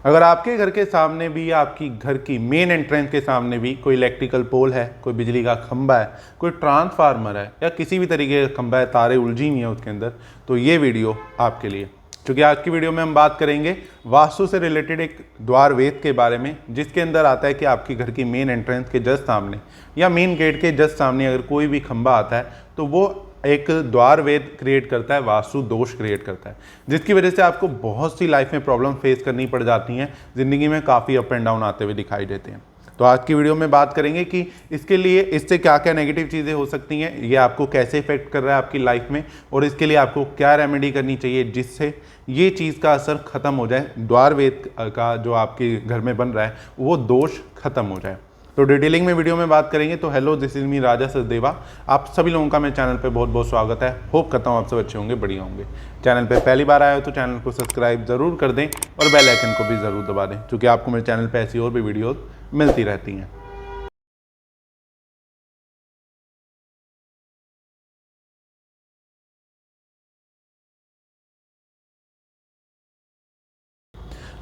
अगर आपके घर के सामने भी या आपकी घर की मेन एंट्रेंस के सामने भी कोई इलेक्ट्रिकल पोल है, कोई बिजली का खंभा है, कोई ट्रांसफार्मर है या किसी भी तरीके का खंभा है, तारे उलझी हुई हैं उसके अंदर, तो ये वीडियो आपके लिए। क्योंकि आज की वीडियो में हम बात करेंगे वास्तु से रिलेटेड एक द्वार वेद के बारे में, जिसके अंदर आता है कि आपकी घर की मेन एंट्रेंस के जस्ट सामने या मेन गेट के जस्ट सामने अगर कोई भी खंभा आता है तो वो एक द्वार वेद क्रिएट करता है, वास्तु दोष क्रिएट करता है, जिसकी वजह से आपको बहुत सी लाइफ में प्रॉब्लम फेस करनी पड़ जाती हैं, ज़िंदगी में काफ़ी अप एंड डाउन आते हुए दिखाई देते हैं। तो आज की वीडियो में बात करेंगे कि इसके लिए इससे क्या क्या नेगेटिव चीज़ें हो सकती हैं, ये आपको कैसे इफेक्ट कर रहा है आपकी लाइफ में, और इसके लिए आपको क्या रेमेडी करनी चाहिए जिससे ये चीज़ का असर खत्म हो जाए, द्वार वेद का जो आपके घर में बन रहा है वो दोष खत्म हो जाए। तो डिटेलिंग में वीडियो में बात करेंगे। तो हेलो, दिस इज मी राजा सचदेवा। आप सभी लोगों का मेरे चैनल पे बहुत बहुत स्वागत है। होप करता हूँ आप सब अच्छे होंगे, बढ़िया होंगे। चैनल पे पहली बार आए हो तो चैनल को सब्सक्राइब ज़रूर कर दें और बेल आइकन को भी ज़रूर दबा दें, क्योंकि आपको मेरे चैनल पे ऐसी और भी वीडियोज़ मिलती रहती हैं।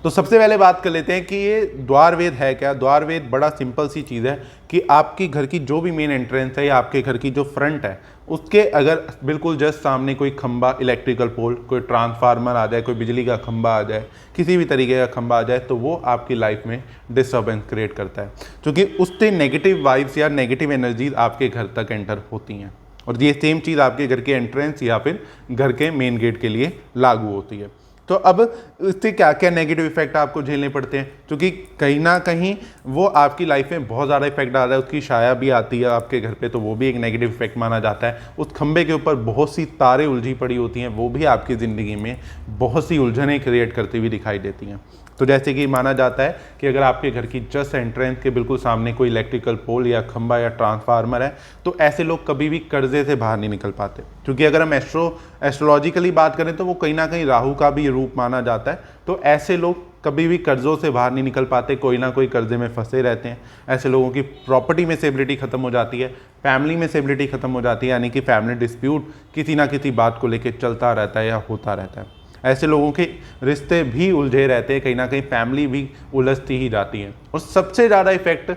तो सबसे पहले बात कर लेते हैं कि ये द्वार वेद है क्या। द्वार वेद बड़ा सिंपल सी चीज़ है कि आपकी घर की जो भी मेन एंट्रेंस है या आपके घर की जो फ्रंट है उसके अगर बिल्कुल जस्ट सामने कोई खंबा, इलेक्ट्रिकल पोल, कोई ट्रांसफार्मर आ जाए, कोई बिजली का खंबा आ जाए, किसी भी तरीके का खंबा आ जाए, तो वो आपकी लाइफ में डिस्टर्बेंस क्रिएट करता है, क्योंकि उससे नेगेटिव वाइब्स या नेगेटिव एनर्जीज आपके घर तक एंटर होती हैं। और ये सेम चीज़ आपके घर के एंट्रेंस या फिर घर के मेन गेट के लिए लागू होती है। तो अब इससे क्या क्या नेगेटिव इफेक्ट आपको झेलने पड़ते हैं, क्योंकि कहीं ना कहीं वो आपकी लाइफ में बहुत ज़्यादा इफेक्ट आ रहा है। उसकी छाया भी आती है आपके घर पे, तो वो भी एक नेगेटिव इफेक्ट माना जाता है। उस खंबे के ऊपर बहुत सी तारें उलझी पड़ी होती हैं, वो भी आपकी ज़िंदगी में बहुत सी उलझनें क्रिएट करती हुई दिखाई देती हैं। तो जैसे कि माना जाता है कि अगर आपके घर की जस्ट एंट्रेंस के बिल्कुल सामने कोई इलेक्ट्रिकल पोल या खंबा या ट्रांसफार्मर है, तो ऐसे लोग कभी भी कर्जे से बाहर नहीं निकल पाते। क्योंकि अगर हम एस्ट्रोलॉजिकली बात करें तो वो कहीं ना कहीं राहु का भी रूप माना जाता है। तो ऐसे लोग कभी भी कर्जों से बाहर नहीं निकल पाते, कोई ना कोई कर्जे में फंसे रहते हैं। ऐसे लोगों की प्रॉपर्टी में स्टेबिलिटी खत्म हो जाती है, फैमिली में स्टेबिलिटी खत्म हो जाती है, यानी कि फैमिली डिस्प्यूट किसी ना किसी बात को लेकर चलता रहता है या होता रहता है। ऐसे लोगों के रिश्ते भी उलझे रहते हैं, कहीं ना कहीं फैमिली भी उलझती ही जाती है। और सबसे ज़्यादा इफेक्ट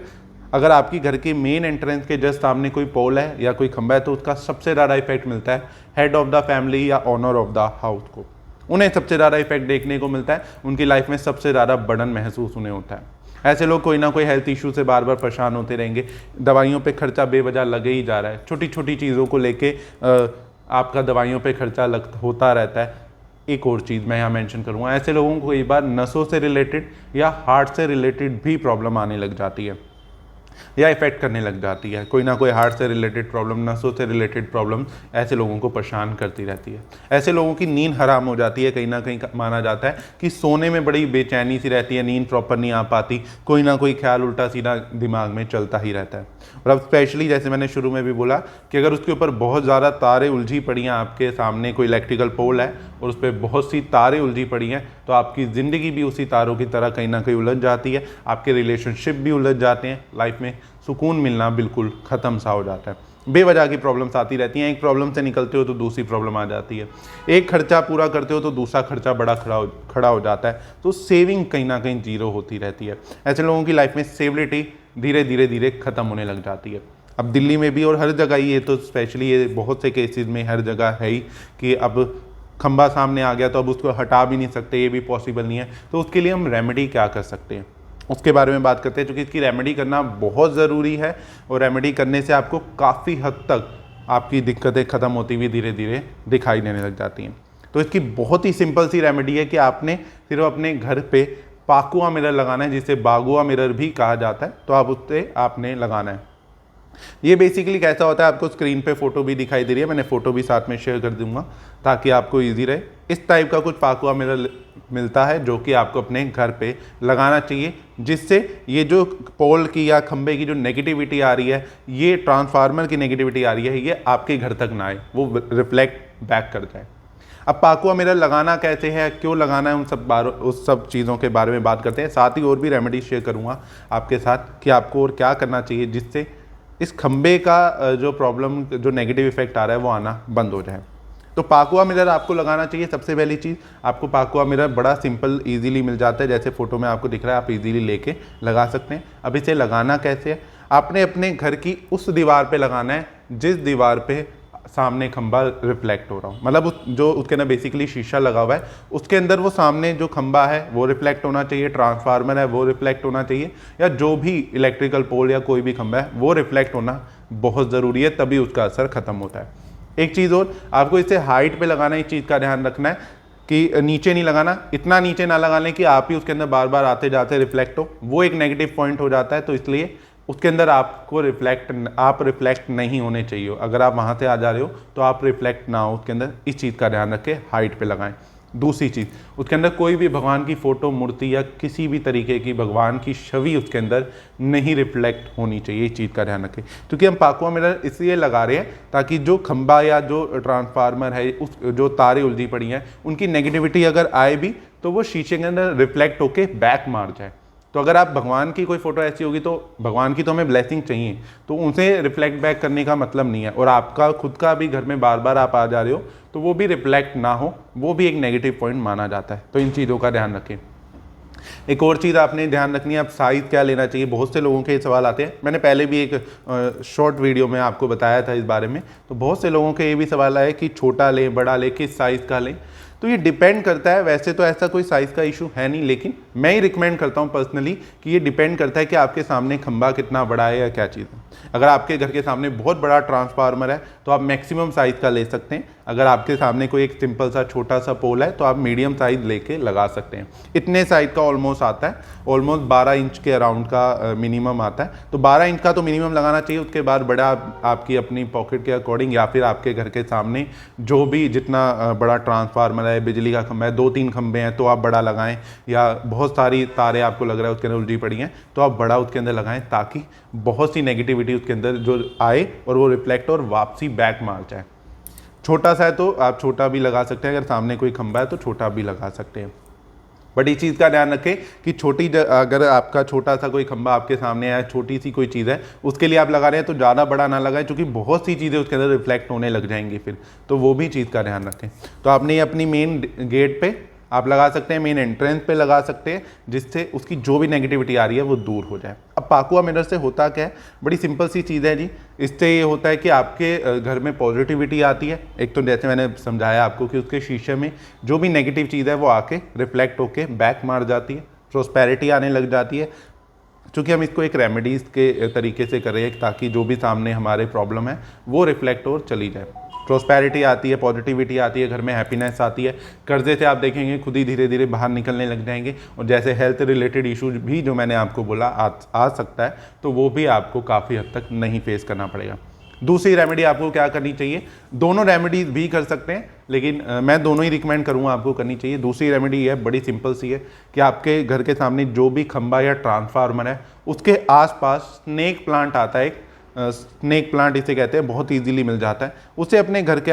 अगर आपकी घर के मेन एंट्रेंस के जस्ट सामने कोई पोल है या कोई खंबा है, तो उसका सबसे ज़्यादा इफेक्ट मिलता है हेड ऑफ द फैमिली या ऑनर ऑफ द हाउस को। उन्हें सबसे ज़्यादा इफेक्ट देखने को मिलता है, उनकी लाइफ में सबसे ज़्यादा बर्डन महसूस उन्हें होता है। ऐसे लोग कोई ना कोई हेल्थ इशू से बार बार परेशान होते रहेंगे, दवाइयों पे खर्चा बेवजह लगे ही जा रहा है, छोटी छोटी चीज़ों को लेके आपका दवाइयों पे खर्चा होता रहता है। एक और चीज़ मैं यहाँ मेंशन करूँगा, ऐसे लोगों को कई बार नसों से रिलेटेड या हार्ट से रिलेटेड भी प्रॉब्लम आने लग जाती है या इफेक्ट करने लग जाती है। कोई ना कोई हार्ट से रिलेटेड प्रॉब्लम, नसों से रिलेटेड प्रॉब्लम ऐसे लोगों को परेशान करती रहती है। ऐसे लोगों की नींद हराम हो जाती है, कहीं ना कहीं माना जाता है कि सोने में बड़ी बेचैनी सी रहती है, नींद प्रॉपर नहीं आ पाती, कोई ना कोई ख्याल उल्टा सीधा दिमाग में चलता ही रहता है। और अब स्पेशली जैसे मैंने शुरू में भी बोला कि अगर उसके ऊपर बहुत ज़्यादा तारें उलझी पड़ी हैं, आपके सामने कोई इलेक्ट्रिकल पोल है और उस पर बहुत सी तारें उलझी पड़ी हैं, तो आपकी ज़िंदगी भी उसी तारों की तरह कहीं ना कहीं उलझ जाती है, आपके रिलेशनशिप भी उलझ जाते हैं, लाइफ में सुकून मिलना बिल्कुल ख़त्म सा हो जाता है। बेवजह की प्रॉब्लम्स आती रहती हैं, एक प्रॉब्लम से निकलते हो तो दूसरी प्रॉब्लम आ जाती है, एक खर्चा पूरा करते हो तो दूसरा खर्चा बड़ा खड़ा हो जाता है। तो सेविंग कहीं ना कहीं जीरो होती रहती है। ऐसे लोगों की लाइफ में स्टेबिलिटी धीरे धीरे ख़त्म होने लग जाती है। अब दिल्ली में भी और हर जगह ये तो स्पेशली ये बहुत से केसेस में हर जगह है ही कि अब खंबा सामने आ गया तो अब उसको हटा भी नहीं सकते, ये भी पॉसिबल नहीं है। तो उसके लिए हम रेमेडी क्या कर सकते हैं उसके बारे में बात करते हैं, क्योंकि इसकी रेमेडी करना बहुत ज़रूरी है। और रेमेडी करने से आपको काफ़ी हद तक आपकी दिक्कतें ख़त्म होती हुई धीरे धीरे दिखाई देने लग जाती हैं। तो इसकी बहुत ही सिंपल सी रेमेडी है कि आपने सिर्फ अपने घर पे पाकुआ मिरर लगाना है, जिसे बागुआ मिरर भी कहा जाता है। तो आप उससे आपने लगाना है। ये बेसिकली कैसा होता है, आपको स्क्रीन पे फोटो भी दिखाई दे रही है, मैंने फोटो भी साथ में शेयर कर दूंगा ताकि आपको इजी रहे। इस टाइप का कुछ पाकुआ मिरर मिलता है जो कि आपको अपने घर पे लगाना चाहिए, जिससे ये जो पोल की या खंबे की जो नेगेटिविटी आ रही है, ये ट्रांसफार्मर की नेगेटिविटी आ रही है, ये आपके घर तक ना आए, वो रिफ्लेक्ट बैक कर जाए। अब पाकुआ मिरर लगाना कैसे है, क्यों लगाना है, उस सब चीज़ों के बारे में बात करते हैं। साथ ही और भी रेमेडी शेयर करूँगा आपके साथ कि आपको और क्या करना चाहिए जिससे इस खंबे का जो प्रॉब्लम, जो नेगेटिव इफेक्ट आ रहा है वो आना बंद हो जाए। तो पाकुआ मिरर आपको लगाना चाहिए। सबसे पहली चीज़, आपको पाकुआ मिरर बड़ा सिंपल इजीली मिल जाता है, जैसे फोटो में आपको दिख रहा है, आप इजीली लेके लगा सकते हैं। अब इसे लगाना कैसे है, आपने अपने घर की उस दीवार पे लगाना है जिस दीवार पे सामने खंबा रिफ्लेक्ट हो रहा हो, मतलब जो उसके अंदर बेसिकली शीशा लगा हुआ है उसके अंदर वो सामने जो खंबा है वो रिफ्लेक्ट होना चाहिए, ट्रांसफार्मर है वो रिफ्लेक्ट होना चाहिए, या जो भी इलेक्ट्रिकल पोल या कोई भी खंबा है वो रिफ्लेक्ट होना बहुत ज़रूरी है, तभी उसका असर खत्म होता है। एक चीज़ और, आपको इसे हाइट पे लगाना है, इस चीज़ का ध्यान रखना है कि नीचे नहीं लगाना, इतना नीचे ना लगा लें कि आप ही उसके अंदर बार बार आते जाते रिफ्लेक्ट हो, वो एक नेगेटिव पॉइंट हो जाता है। तो इसलिए उसके अंदर आपको रिफ्लेक्ट नहीं होने चाहिए। अगर आप वहाँ से आ जा रहे हो तो आप रिफ्लेक्ट ना हो उसके अंदर, इस चीज़ का ध्यान रखें, हाइट पे लगाएं। दूसरी चीज़, उसके अंदर कोई भी भगवान की फ़ोटो, मूर्ति या किसी भी तरीके की भगवान की छवि उसके अंदर नहीं रिफ्लेक्ट होनी चाहिए, इस चीज़ का ध्यान रखें। क्योंकि हम पाकुआ मिरर इसलिए लगा रहे हैं ताकि जो खंबा या जो ट्रांसफार्मर है, उस जो तारें उलझी पड़ी हैं, उनकी नेगेटिविटी अगर आए भी तो वो शीशे के अंदर रिफ्लेक्ट होके बैक मार जाए। तो अगर आप भगवान की कोई फोटो ऐसी होगी, तो भगवान की तो हमें ब्लेसिंग चाहिए, तो उनसे रिफ्लेक्ट बैक करने का मतलब नहीं है। और आपका खुद का भी घर में बार बार आप आ जा रहे हो तो वो भी रिफ्लेक्ट ना हो, वो भी एक नेगेटिव पॉइंट माना जाता है। तो इन चीज़ों का ध्यान रखें। एक और चीज़ आपने ध्यान रखनी है, आप साइज़ क्या लेना चाहिए। बहुत से लोगों के सवाल आते हैं, मैंने पहले भी एक शॉर्ट वीडियो में आपको बताया था इस बारे में। तो बहुत से लोगों के ये भी सवाल आया कि छोटा लें, बड़ा लें, किस साइज़ का लें। तो ये डिपेंड करता है, वैसे तो ऐसा कोई साइज़ का इशू है नहीं, लेकिन मैं ही रिकमेंड करता हूँ पर्सनली कि ये डिपेंड करता है कि आपके सामने खंबा कितना बड़ा है या क्या चीज़ है। अगर आपके घर के सामने बहुत बड़ा ट्रांसफार्मर है तो आप मैक्सिमम साइज़ का ले सकते हैं। अगर आपके सामने कोई एक सिंपल सा छोटा सा पोल है तो आप मीडियम साइज़ लेके लगा सकते हैं। इतने साइज़ का ऑलमोस्ट आता है, ऑलमोस्ट 12 इंच के अराउंड का मिनिमम आता है। तो 12 इंच का तो मिनिमम लगाना चाहिए। उसके बाद बड़ा आपकी अपनी पॉकेट के अकॉर्डिंग, या फिर आपके घर के सामने जो भी जितना बड़ा ट्रांसफार्मर है, बिजली का खंभा है, 2-3 खंभे हैं तो आप बड़ा लगाएं, या बहुत सारी तारें आपको लग रहा है उसके अंदर उलझी पड़ी हैं तो आप बड़ा उसके अंदर लगाएं, ताकि बहुत सी नेगेटिविटी उसके अंदर जो आए और वो रिफ्लेक्ट और वापसी बैक मार जाए। छोटा सा है तो आप छोटा भी लगा सकते हैं, अगर सामने कोई खंभा है तो छोटा भी लगा सकते हैं। बट इस चीज़ का ध्यान रखें कि अगर आपका छोटा सा कोई खंभा आपके सामने है, छोटी सी कोई चीज़ है, उसके लिए आप लगा रहे हैं तो ज़्यादा बड़ा ना लगाएं, क्योंकि बहुत सी चीज़ें उसके अंदर रिफ्लेक्ट होने लग जाएंगी फिर, तो वो भी चीज़ का ध्यान रखें। तो आपने ये अपनी मेन गेट पे आप लगा सकते हैं, मेन एंट्रेंस पे लगा सकते हैं, जिससे उसकी जो भी नेगेटिविटी आ रही है वो दूर हो जाए। अब पाकुआ मिरर से होता क्या है, बड़ी सिंपल सी चीज़ है जी। इससे ये होता है कि आपके घर में पॉजिटिविटी आती है। एक तो जैसे मैंने समझाया आपको कि उसके शीशे में जो भी नेगेटिव चीज़ है वो आके रिफ्लेक्ट होके बैक मार जाती है, प्रॉस्पेरिटी आने लग जाती है। चूँकि हम इसको एक रेमेडीज़ के तरीके से कर रहे हैं ताकि जो भी सामने हमारे प्रॉब्लम है वो रिफ्लेक्ट और चली जाए। प्रॉस्पेरिटी आती है, पॉजिटिविटी आती है, घर में हैप्पीनेस आती है। कर्जे से आप देखेंगे खुद ही धीरे धीरे बाहर निकलने लग जाएंगे, और जैसे हेल्थ रिलेटेड इशूज भी जो मैंने आपको बोला आ सकता है, तो वो भी आपको काफ़ी हद तक नहीं फेस करना पड़ेगा। दूसरी रेमेडी आपको क्या करनी चाहिए, दोनों रेमेडीज भी कर सकते हैं, लेकिन मैं दोनों ही रिकमेंड करूँगा आपको करनी चाहिए। दूसरी रेमेडी है, बड़ी सिंपल सी है, कि आपके घर के सामने जो भी खंबा या ट्रांसफार्मर है उसके आसपास स्नेक प्लांट आता है, स्नेक प्लांट इसे कहते हैं, बहुत इजीली मिल जाता है। उसे अपने घर के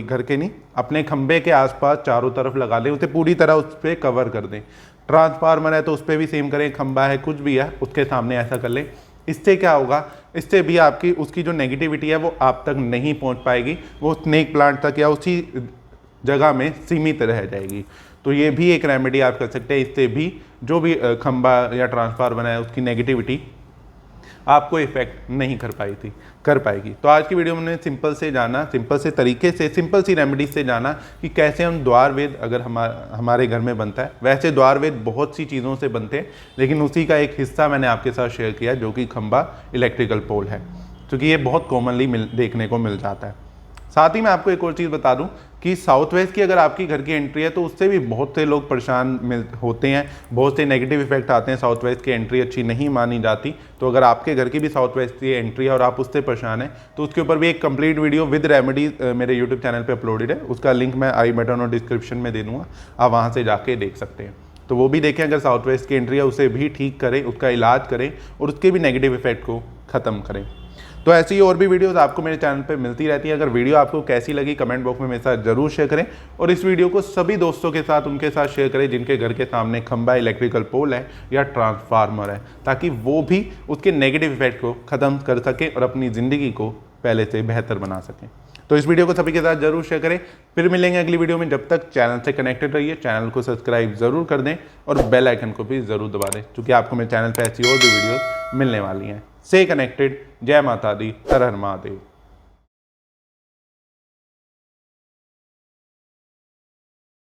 घर के नहीं, अपने खंबे के आसपास चारों तरफ लगा लें, उसे पूरी तरह उस पर कवर कर दें। ट्रांसफार्मर है तो उस पर भी सेम करें, खंबा है कुछ भी है उसके सामने ऐसा कर लें। इससे क्या होगा, इससे भी आपकी उसकी जो नेगेटिविटी है वो आप तक नहीं पहुंच पाएगी, वो स्नेक प्लांट तक या उसी जगह में सीमित रह जाएगी। तो ये भी एक रेमेडी आप कर सकते हैं, इससे भी जो भी खंबा या ट्रांसफार्मर है उसकी नेगेटिविटी आपको इफेक्ट नहीं कर पाएगी। तो आज की वीडियो में हमने सिंपल से तरीके से, सिंपल सी रेमेडीज से जाना कि कैसे हम द्वार वेद अगर हमारे घर में बनता है। वैसे द्वार वेद बहुत सी चीज़ों से बनते हैं, लेकिन उसी का एक हिस्सा मैंने आपके साथ शेयर किया जो कि खंबा इलेक्ट्रिकल पोल है, क्योंकि ये बहुत कॉमनली देखने को मिल जाता है। साथ ही मैं आपको एक और चीज़ बता दूं कि साउथ वेस्ट की अगर आपकी घर की एंट्री है तो उससे भी बहुत से लोग परेशान होते हैं, बहुत से नेगेटिव इफेक्ट आते हैं। साउथ वेस्ट की एंट्री अच्छी नहीं मानी जाती। तो अगर आपके घर की भी साउथ वेस्ट की एंट्री है और आप उससे परेशान हैं तो उसके ऊपर भी एक कंप्लीट वीडियो विद रेमेडीज मेरे यूट्यूब चैनल पर अपलोडेड है। उसका लिंक मैं आई बटन और डिस्क्रिप्शन में दे दूँगा, आप वहाँ से जाके देख सकते हैं। तो वो भी देखें, अगर साउथ वेस्ट की एंट्री है उसे भी ठीक करें, उसका इलाज करें और उसके भी नेगेटिव इफेक्ट को ख़त्म करें। तो ऐसी और भी वीडियोस आपको मेरे चैनल पे मिलती रहती है। अगर वीडियो आपको कैसी लगी कमेंट बॉक्स में मेरे साथ जरूर शेयर करें, और इस वीडियो को सभी दोस्तों के साथ उनके साथ शेयर करें जिनके घर के सामने खंबा, इलेक्ट्रिकल पोल है या ट्रांसफार्मर है, ताकि वो भी उसके नेगेटिव इफेक्ट को ख़त्म कर सकें और अपनी ज़िंदगी को पहले से बेहतर बना सकें। तो इस वीडियो को सभी के साथ जरूर शेयर करें। फिर मिलेंगे अगली वीडियो में, जब तक चैनल से कनेक्टेड रहिए, चैनल को सब्सक्राइब जरूर कर दें और बेल आइकन को भी जरूर दबा दें, क्योंकि आपको मेरे चैनल पर ऐसी और भी वीडियोस मिलने वाली हैं। से कनेक्टेड। जय माता दी, हर हर महादेव।